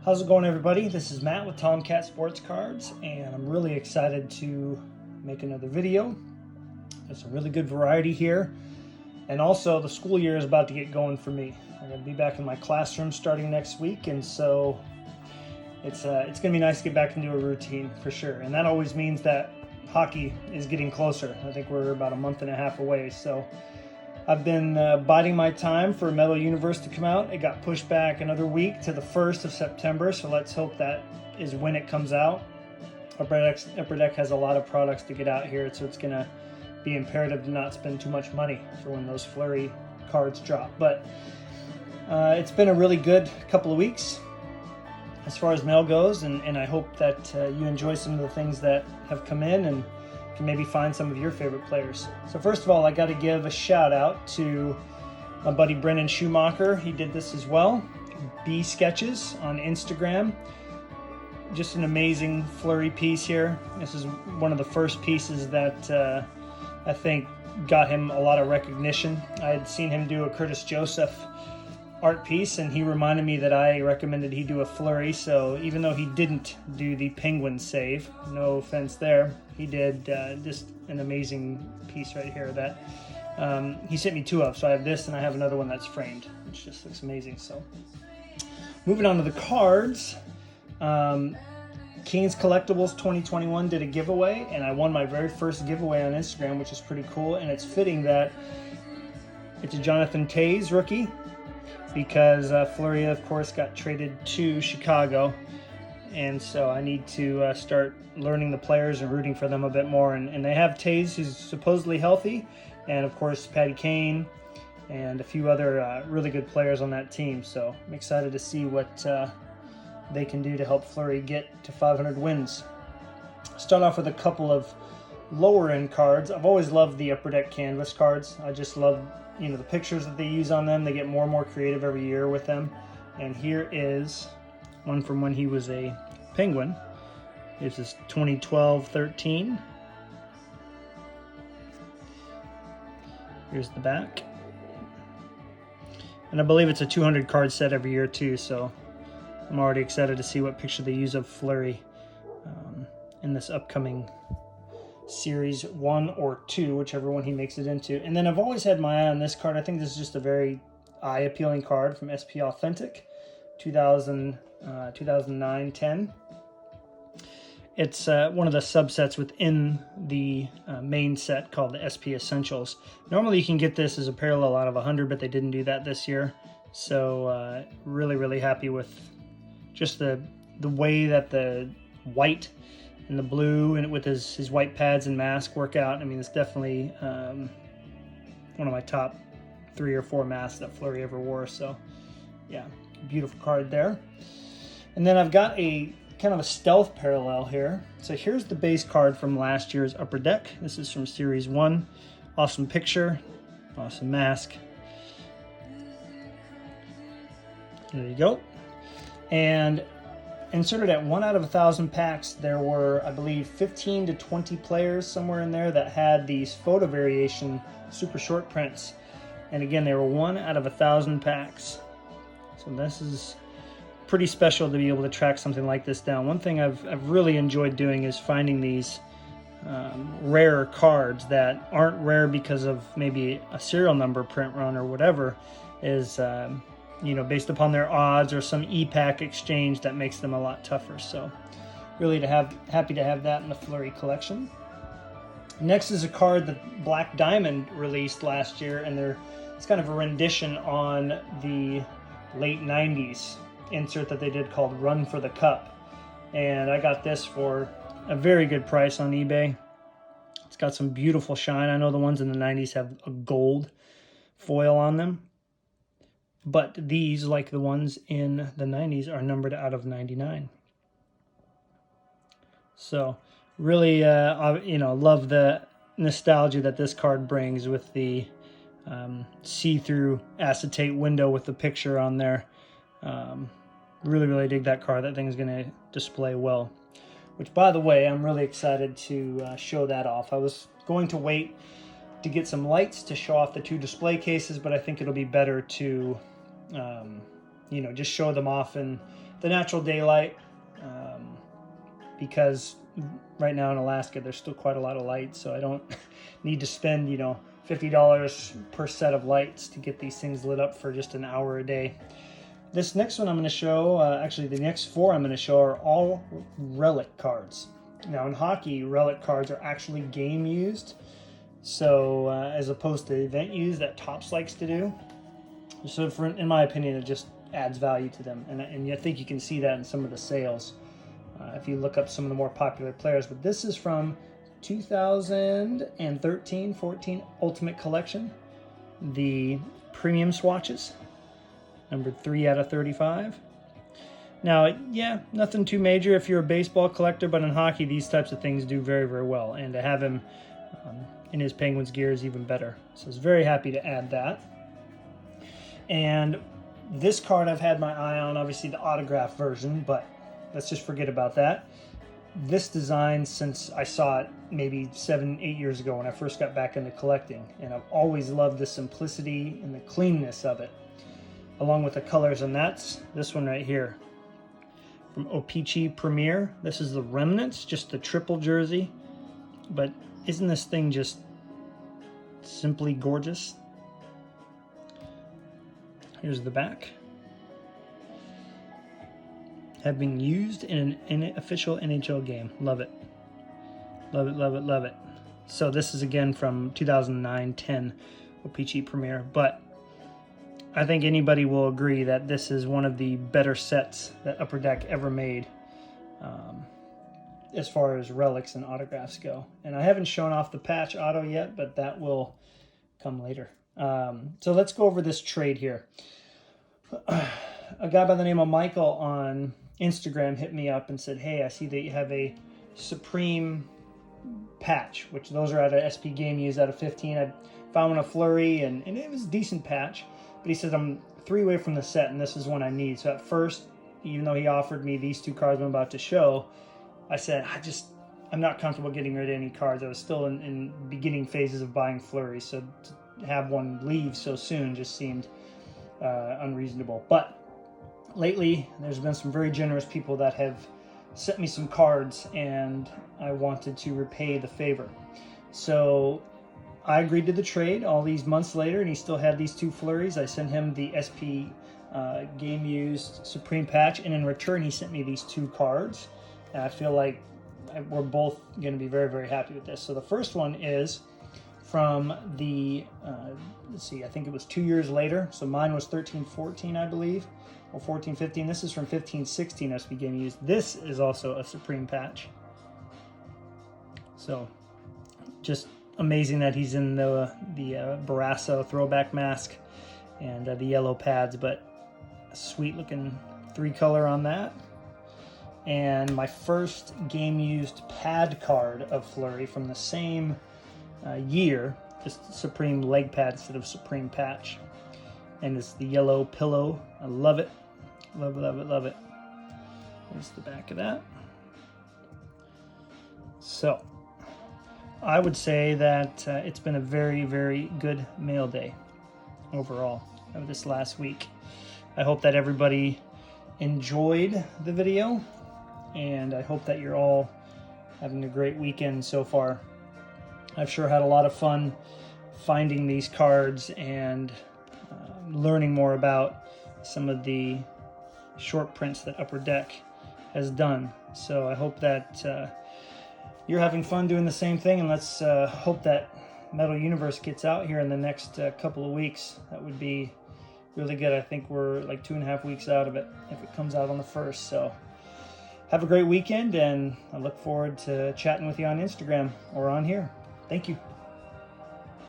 How's it going, everybody? This is Matt with Tomcat Sports Cards, and I'm really excited to make another video. There's some really good variety here, and also the school year is about to get going for me. I'm going to be back in my classroom starting next week, and so it's going to be nice to get back into a routine for sure. And that always means that hockey is getting closer. I think we're about a month and a half away, so I've been biding my time for Metal Universe to come out. It got pushed back another week to the 1st of September, so let's hope that is when it comes out. Upper Deck has a lot of products to get out here, so it's going to be imperative to not spend too much money for when those Fleury cards drop. But it's been a really good couple of weeks as far as mail goes, and I hope that you enjoy some of the things that have come in and can maybe find some of your favorite players. So first of all, I got to give a shout out to my buddy Brennan Schumacher. He did this as well. B Sketches on Instagram. Just an amazing Fleury piece here. This is one of the first pieces that I think got him a lot of recognition. I had seen him do a Curtis Joseph art piece, and he reminded me that I recommended he do a Fleury, so even though he didn't do the Penguin save, no offense there, he did just an amazing piece right here that he sent me two of. So I have this and I have another one that's framed, which just looks amazing. So moving on to the cards, Keen's Collectibles 2021 did a giveaway, and I won my very first giveaway on Instagram, which is pretty cool. And it's fitting that it's a Jonathan Toews rookie, because Fleury, of course, got traded to Chicago, and so I need to start learning the players and rooting for them a bit more. And they have Toews, who's supposedly healthy, and of course Patty Kane, and a few other really good players on that team. So I'm excited to see what they can do to help Fleury get to 500 wins. Start off with a couple of lower end cards. I've always loved the Upper Deck canvas cards. I just love the pictures that they use on them. They get more and more creative every year with them. And here is one from when he was a Penguin. This is 2012-13. Here's the back. And I believe it's a 200 card set every year too, so I'm already excited to see what picture they use of Fleury in this upcoming Series 1 or 2, whichever one he makes it into. And then I've always had my eye on this card. I think this is just a very eye-appealing card from SP Authentic, 2009-10. It's one of the subsets within the main set called the SP Essentials. Normally you can get this as a parallel out of 100, but they didn't do that this year. So really, really happy with just the way that the white and the blue and with his white pads and mask work out. I mean, it's definitely one of my top 3 or 4 masks that Fleury ever wore. So yeah, beautiful card there. And then I've got a kind of a stealth parallel here. So here's the base card from last year's Upper Deck. This is from Series 1. Awesome picture, awesome mask. There you go. And inserted at 1 out of 1,000 packs, there were, I believe, 15 to 20 players somewhere in there that had these photo variation super short prints. And again, they were 1 out of 1,000 packs. So this is pretty special to be able to track something like this down. One thing I've really enjoyed doing is finding these rare cards that aren't rare because of maybe a serial number print run or whatever, is based upon their odds or some e-pack exchange that makes them a lot tougher. So really happy to have that in the Fleury collection. Next is a card that Black Diamond released last year, and it's kind of a rendition on the late 90s insert that they did called Run for the Cup. And I got this for a very good price on eBay. It's got some beautiful shine. I know the ones in the 90s have a gold foil on them, but these, like the ones in the 90s, are numbered out of 99. So really, love the nostalgia that this card brings with the see-through acetate window with the picture on there. Really, really dig that card. That thing is going to display well. Which, by the way, I'm really excited to show that off. I was going to wait to get some lights to show off the 2 display cases, but I think it'll be better to you know, just show them off in the natural daylight, because right now in Alaska there's still quite a lot of light, so I don't need to spend, you know, $50 per set of lights to get these things lit up for just an hour a day. This next one I'm going to show, actually the next four I'm going to show are all Relic cards. Now in hockey, Relic cards are actually game used, so as opposed to event used that Topps likes to do. So in my opinion, it just adds value to them, and I think you can see that in some of the sales if you look up some of the more popular players. But this is from 2013-14 Ultimate Collection, the premium swatches, numbered 3 out of 35. Now, yeah, nothing too major if you're a baseball collector, but in hockey, these types of things do very, very well. And to have him in his Penguins gear is even better. So I was very happy to add that. And this card I've had my eye on, obviously the autograph version, but let's just forget about that. This design, since I saw it maybe 7-8 years ago when I first got back into collecting, and I've always loved the simplicity and the cleanness of it, along with the colors, and that's this one right here from O-Pee-Chee Premier. This is the Remnants, just the triple jersey, but isn't this thing just simply gorgeous? Here's the back. Have been used in an official NHL game. Love it. Love it, love it, love it. So this is again from 2009-10 O-Pee-Chee Premier, but I think anybody will agree that this is one of the better sets that Upper Deck ever made, as far as relics and autographs go. And I haven't shown off the patch auto yet, but that will come later. So let's go over this trade here. A guy by the name of Michael on Instagram hit me up and said, hey, I see that you have a Supreme patch, which those are out of SP Game Use out of 15. I found one of Fleury, and it was a decent patch. But he said, I'm 3 away from the set, and this is one I need. So at first, even though he offered me these 2 cards I'm about to show, I said, I'm not comfortable getting rid of any cards. I was still in beginning phases of buying Fleury, so to have one leave so soon just seemed unreasonable. But lately, there's been some very generous people that have sent me some cards, and I wanted to repay the favor. So I agreed to the trade all these months later, and he still had these 2 Flurries. I sent him the SP Game Used Supreme patch, and in return, he sent me these 2 cards. And I feel like we're both going to be very, very happy with this. So the first one is from the, let's see, I think it was 2 years later. So mine was 13-14, I believe, or 14-15. This is from 15-16 SP Game Used. This is also a Supreme patch. So just amazing that he's in the Barrasso throwback mask and the yellow pads, but sweet looking 3-color on that. And my first game used pad card of Fleury from the same year, just Supreme leg pad instead of Supreme patch. And it's the yellow pillow. I love it. Love it, love it, love it. There's the back of that. So I would say that it's been a very, very good mail day overall of this last week. I hope that everybody enjoyed the video, and I hope that you're all having a great weekend so far. I've sure had a lot of fun finding these cards and learning more about some of the short prints that Upper Deck has done. So I hope that you're having fun doing the same thing, and let's hope that Metal Universe gets out here in the next couple of weeks. That would be really good. I think we're like 2.5 weeks out of it if it comes out on the 1st. So have a great weekend, and I look forward to chatting with you on Instagram or on here. Thank you.